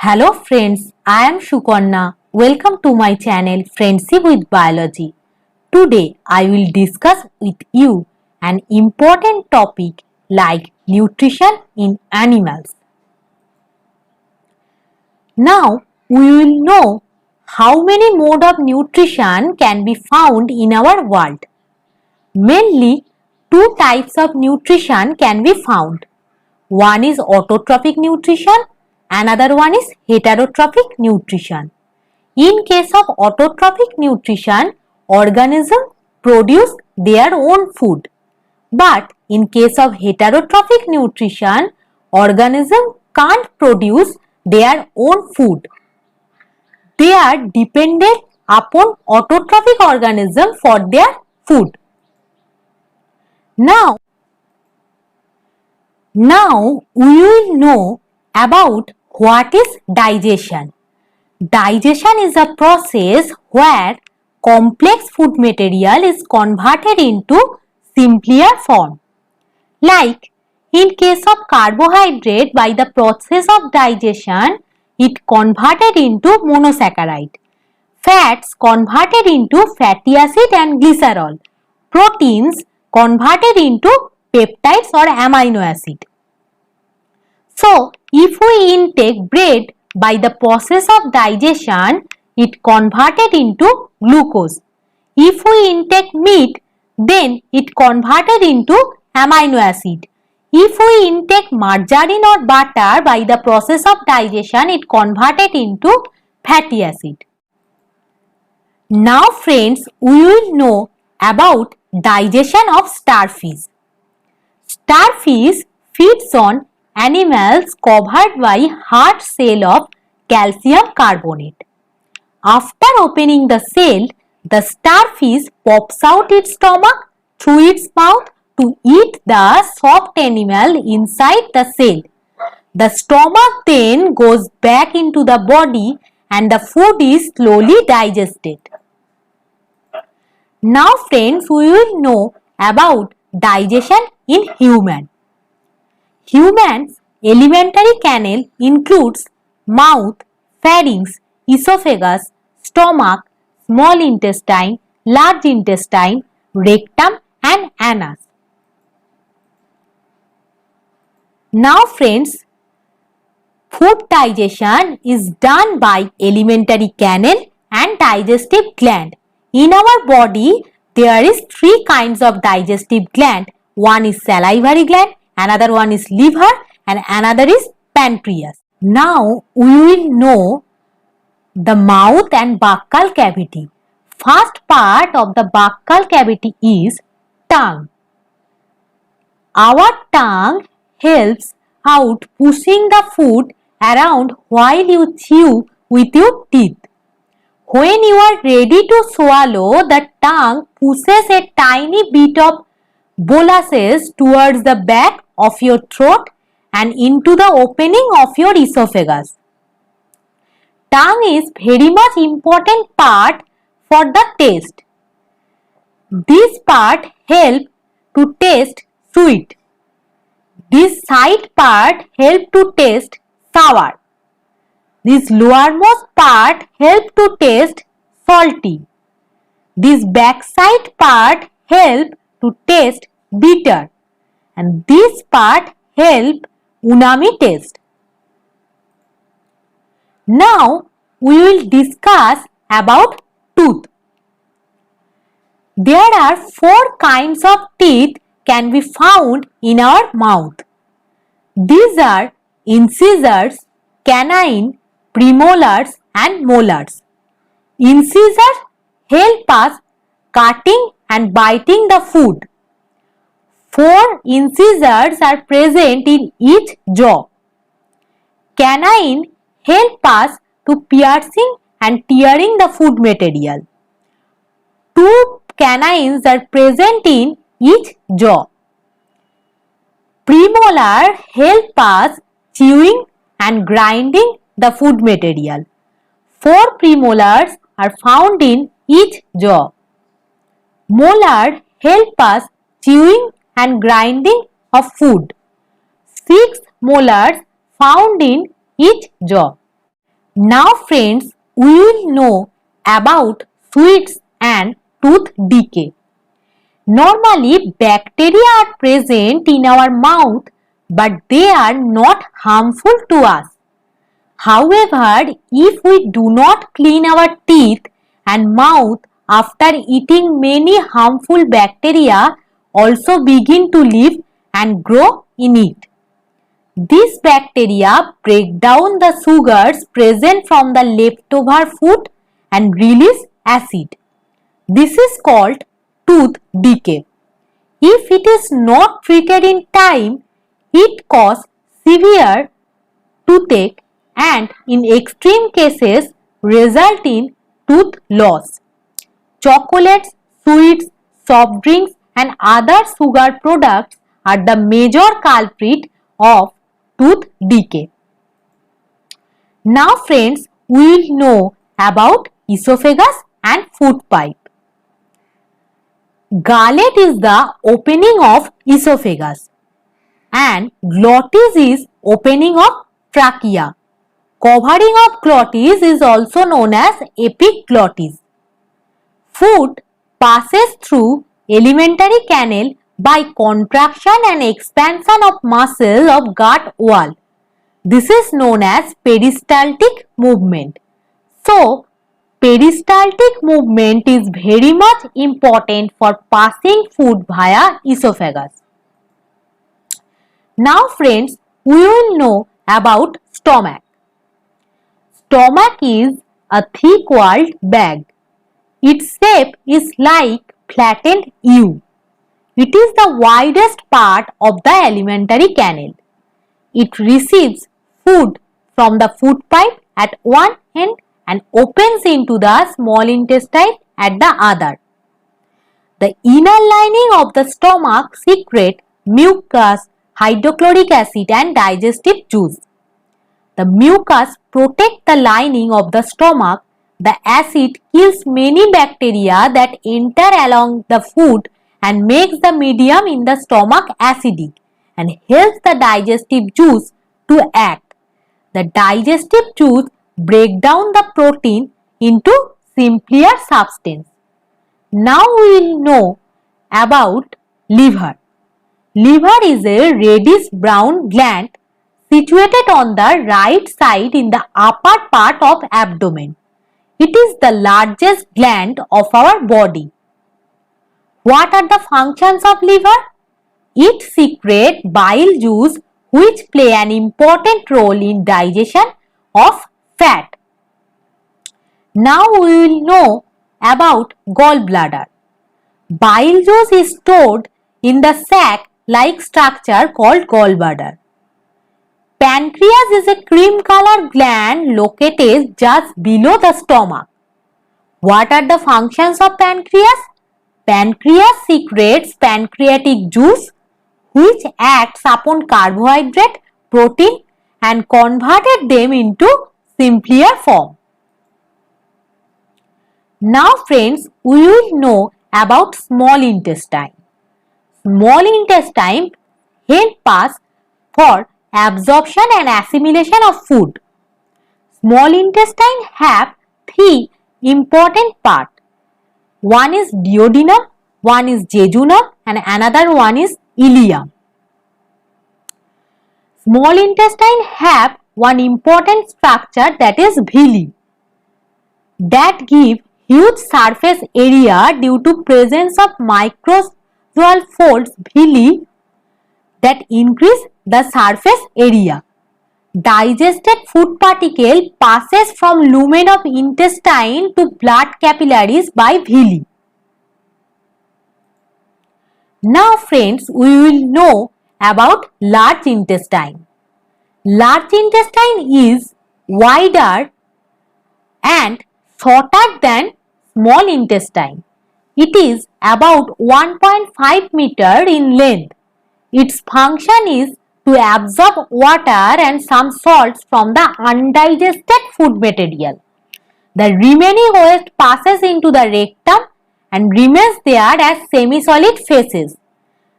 Hello friends, I am Shukarna. Welcome to my channel Friendship with Biology. Today I will discuss with you an important topic like nutrition in animals. Now we will know how many modes of nutrition can be found in our world. Mainly two types of nutrition can be found. One is autotrophic nutrition, another one is heterotrophic nutrition. In case of autotrophic nutrition, organisms produce their own food. But in case of heterotrophic nutrition, organisms can't produce their own food. They are dependent upon autotrophic organisms for their food. Now we will know about what is digestion. Digestion is a process where complex food material is converted into simpler form. Like in case of carbohydrate, by the process of digestion, it converted into monosaccharide. Fats converted into fatty acid and glycerol. Proteins converted into peptides or amino acid. So, if we intake bread, by the process of digestion, it converted into glucose. If we intake meat, then it converted into amino acid. If we intake margarine or butter, by the process of digestion, it converted into fatty acid. Now friends, we will know about digestion of starfish. Starfish feeds on animals covered by hard shell of calcium carbonate. After opening the shell, the starfish pops out its stomach through its mouth to eat the soft animal inside the shell. The stomach then goes back into the body and the food is slowly digested. Now friends, we will know about digestion in human. Humans' alimentary canal includes mouth, pharynx, esophagus, stomach, small intestine, large intestine, rectum and anus. Now friends, food digestion is done by alimentary canal and digestive gland. In our body, there is three kinds of digestive gland. One is salivary gland, another one is liver and another is pancreas. Now we will know the mouth and buccal cavity. First part of the buccal cavity is tongue. Our tongue helps out pushing the food around while you chew with your teeth. When you are ready to swallow, the tongue pushes a tiny bit of molasses towards the back of your throat and into the opening of your esophagus. Tongue is very much important part for the taste. This part help to taste sweet. This side part help to taste sour. This lowermost part help to taste salty. This backside part help to taste bitter and this part help umami taste. Now we will discuss about tooth. There are four kinds of teeth can be found in our mouth. These are incisors, canine, premolars and molars. Incisors help us cutting and biting the food. 4 incisors are present in each jaw. Canine help us to piercing and tearing the food material. 2 canines are present in each jaw. Premolar help us chewing and grinding the food material. 4 premolars are found in each jaw. Molar help us chewing and grinding of food. 6 molars found in each jaw. Now friends, we will know about sweets and tooth decay. Normally, bacteria are present in our mouth, but they are not harmful to us. However, if we do not clean our teeth and mouth after eating, many harmful bacteria also begin to live and grow in it. These bacteria break down the sugars present from the leftover food and release acid. This is called tooth decay. If it is not treated in time, it causes severe toothache and in extreme cases result in tooth loss. Chocolates, sweets, soft drinks and other sugar products are the major culprit of tooth decay. Now friends, we will know about esophagus and food pipe. Gullet is the opening of esophagus and glottis is opening of trachea. Covering of glottis is also known as epiglottis. Food passes through alimentary canal by contraction and expansion of muscle of gut wall. This is known as peristaltic movement. So, peristaltic movement is very much important for passing food via esophagus. Now friends, we will know about stomach. Stomach is a thick-walled bag. Its shape is like flattened U. It is the widest part of the alimentary canal. It receives food from the food pipe at one end and opens into the small intestine at the other. The inner lining of the stomach secretes mucus, hydrochloric acid and digestive juice. The mucus protects the lining of the stomach. The acid kills many bacteria that enter along the food and makes the medium in the stomach acidic and helps the digestive juice to act. The digestive juice breaks down the protein into simpler substance. Now we will know about liver. Liver is a reddish brown gland situated on the right side in the upper part of abdomen. It is the largest gland of our body. What are the functions of liver? It secretes bile juice which play an important role in digestion of fat. Now we will know about gallbladder. Bile juice is stored in the sac-like structure called gallbladder. Pancreas is a cream-colored gland located just below the stomach. What are the functions of pancreas? Pancreas secretes pancreatic juice which acts upon carbohydrate, protein and converted them into simpler form. Now friends, we will know about small intestine. Small intestine helps us for absorption and assimilation of food. Small intestine have three important parts. One is duodenum, one is jejunum and another one is ileum. Small intestine have one important structure that is villi that give huge surface area due to presence of microzoal folds villi that increase the surface area. Digested food particle passes from lumen of intestine to blood capillaries by villi. Now friends, we will know about large intestine. Large intestine is wider and shorter than small intestine. It is about 1.5 meter in length. Its function is to absorb water and some salts from the undigested food material. The remaining waste passes into the rectum and remains there as semi-solid feces.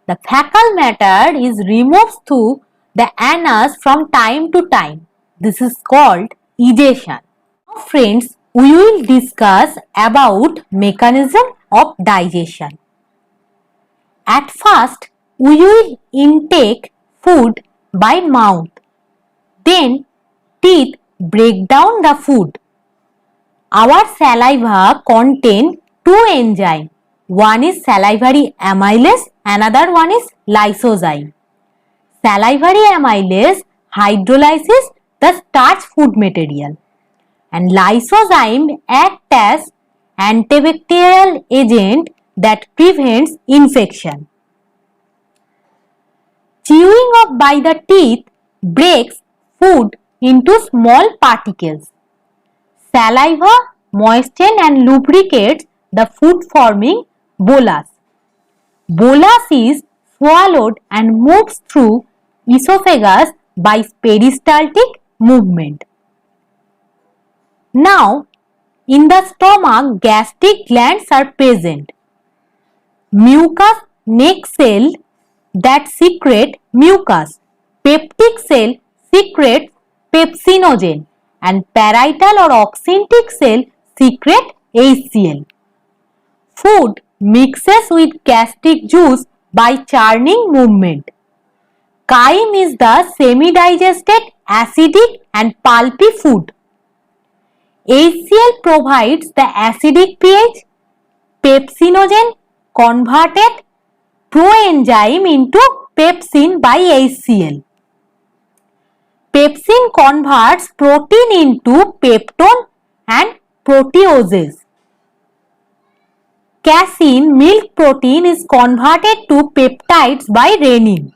The fecal matter is removed through the anus from time to time. This is called egestion. Friends, we will discuss about mechanism of digestion. At first, we will intake food by mouth. Then, teeth break down the food. Our saliva contains two enzymes. One is salivary amylase, another one is lysozyme. Salivary amylase hydrolyzes the starch food material, and lysozyme acts as antibacterial agent that prevents infection. Chewing up by the teeth breaks food into small particles. Saliva moistens and lubricates the food forming bolus. Bolus is swallowed and moves through esophagus by peristaltic movement. Now, in the stomach, gastric glands are present. Mucous neck cell that secrete mucus. Peptic cell secretes pepsinogen, and parietal or oxyntic cell secrete HCl. Food mixes with gastric juice by churning movement. Chyme is the semi-digested, acidic and pulpy food. HCl provides the acidic pH. Pepsinogen converted proenzyme into pepsin by HCl. Pepsin converts protein into peptone and proteoses. Casein, milk protein, is converted to peptides by renin.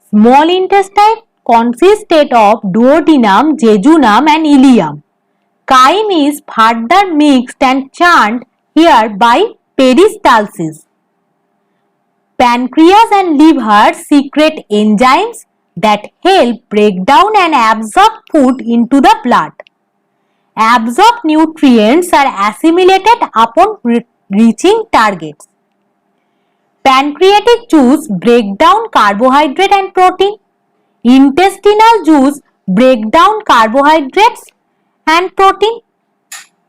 Small intestine consisted of duodenum, jejunum and ileum. Chyme is further mixed and churned here by peristalsis. Pancreas and liver secrete enzymes that help break down and absorb food into the blood. Absorbed nutrients are assimilated upon reaching targets. Pancreatic juice break down carbohydrate and protein. Intestinal juice break down carbohydrates and protein.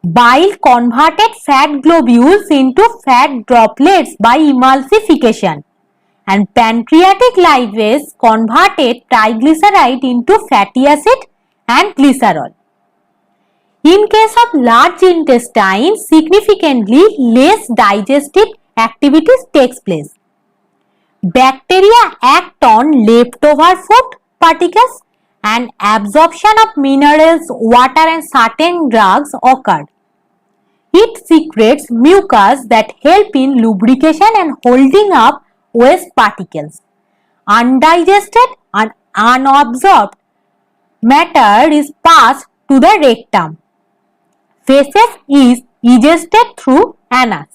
Bile converted fat globules into fat droplets by emulsification, and pancreatic lipase converted triglyceride into fatty acid and glycerol. In case of large intestine, significantly less digestive activities takes place. Bacteria act on leftover food particles and absorption of minerals, water and certain drugs occur. It secretes mucus that help in lubrication and holding up waste particles. Undigested and unabsorbed matter is passed to the rectum. Feces is digested through anus.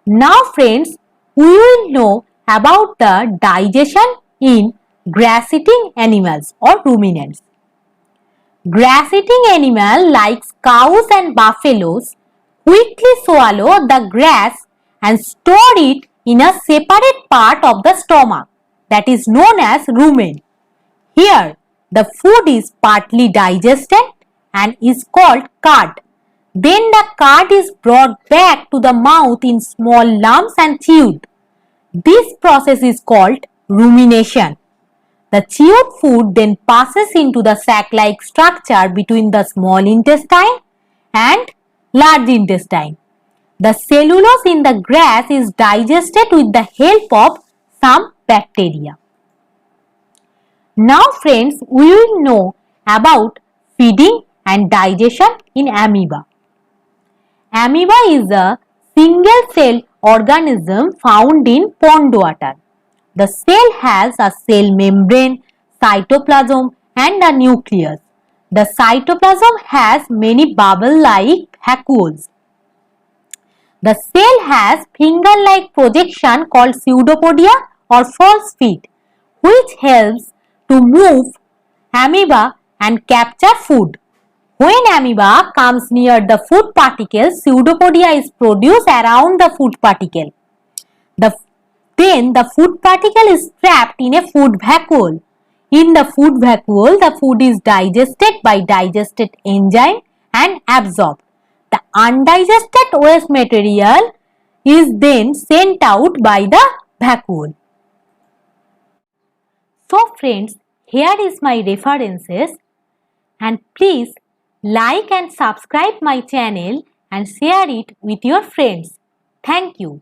Now friends, we will know about the digestion in grass-eating animals or ruminants. Grass-eating animals like cows and buffaloes quickly swallow the grass and store it in a separate part of the stomach that is known as rumen. Here, the food is partly digested and is called cud. Then the cud is brought back to the mouth in small lumps and chewed. This process is called rumination. The chewed food then passes into the sac-like structure between the small intestine and large intestine. The cellulose in the grass is digested with the help of some bacteria. Now friends, we will know about feeding and digestion in amoeba. Amoeba is a single-cell organism found in pond water. The cell has a cell membrane, cytoplasm and a nucleus. The cytoplasm has many bubble-like vacuoles. The cell has finger-like projection called pseudopodia or false feet, which helps to move amoeba and capture food. When amoeba comes near the food particle, pseudopodia is produced around the food particle. Then the food particle is trapped in a food vacuole. In the food vacuole, the food is digested by digested enzyme and absorbed. The undigested waste material is then sent out by the vacuole. So friends, here is my references, and please like and subscribe my channel and share it with your friends. Thank you.